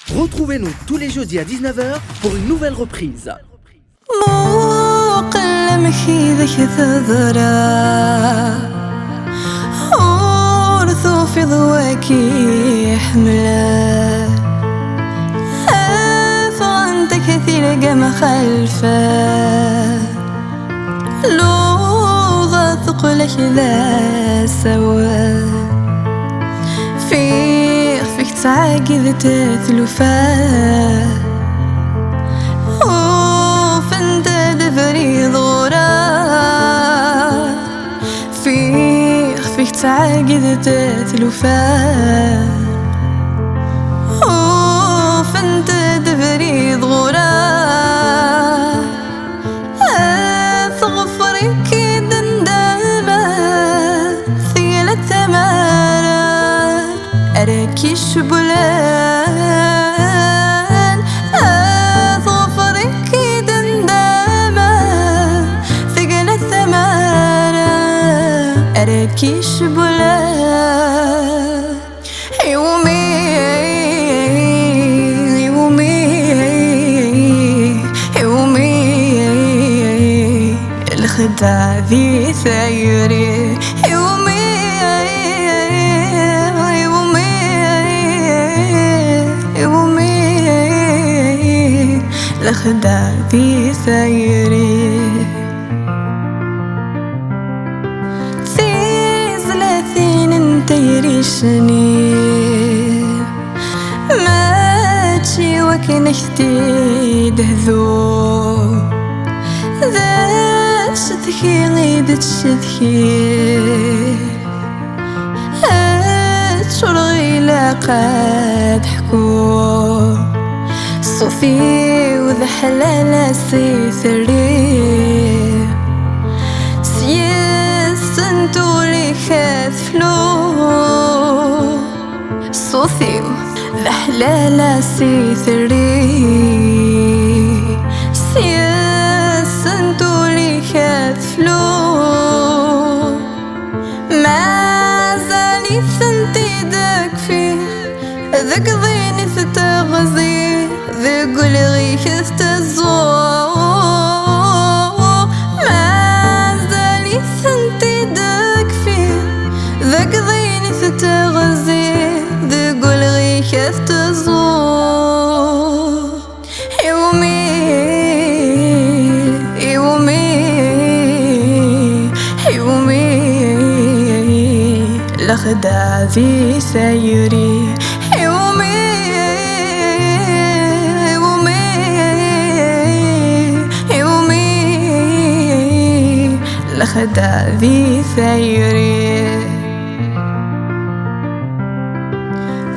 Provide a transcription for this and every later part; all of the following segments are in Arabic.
Retrouvez-nous tous les jeudis à 19h pour une nouvelle reprise. في ضواك يحمله فأنت كثير كما خلفه لوضع ثقلك لا سوا فيك تعاقد تثلفه وفانت دفري ضوراه فيك تعاقد تثلفه وفانت دفري ضوراه ثغفرك دندامه ثقل الثمارة أراكي الشبلان ثغفرك دندامه ثقل الثمارة أراكي الشبلان يومي الخدع ذي ثيري الخدع ذي ثيري تيريشني ما تشي وكنختي دهذو ذا شتكي غيد تشتكي هاتشرغي لاقات حكو صوفي وذا حلالة سيثري سيسنتو لي خاثفلو صوثي ذا حلالة سيثري سيسنتو لي خاثفلو ما زالي ثنتي داك فيه ذاك ضيني ثتغزي ذاك لغي خذت الزوار ما زالي ثنتي داك فيه ذاك ضيني ثتغزي ذاك لغي خذت الزوار يومي الخدع ذي سيري الخدع ذي ثيري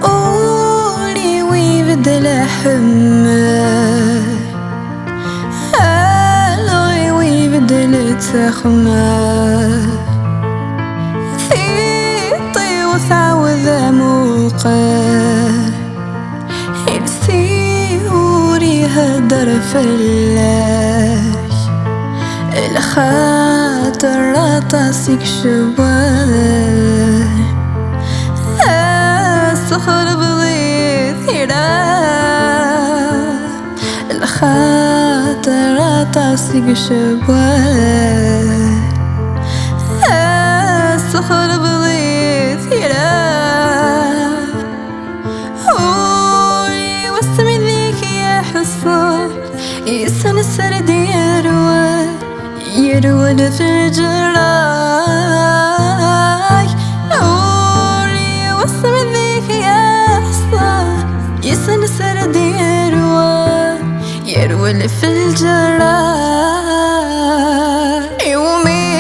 قولي ويبدل حمه الغي ويبدل تخمه ثيطي وثعوذ موقه يلسي وريها فلاش الخاطر رطاسك شبان الصخر بغيث يراه الخاطر رطاسك شبان الصخر بغيث يراه قولي واسمي ذيك يا حصان يسن السرد يروى في الجراح قولي واسمي ذيك يا حصان يسن السرد يروى في الجراح يومي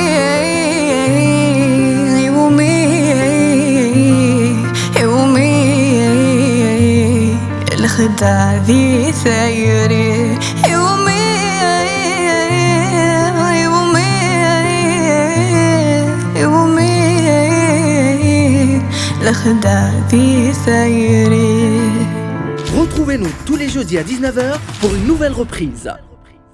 الخدع ذي ثيري الخدع ذي ثيري. Retrouvez-nous tous les jeudis à 19h pour une nouvelle reprise.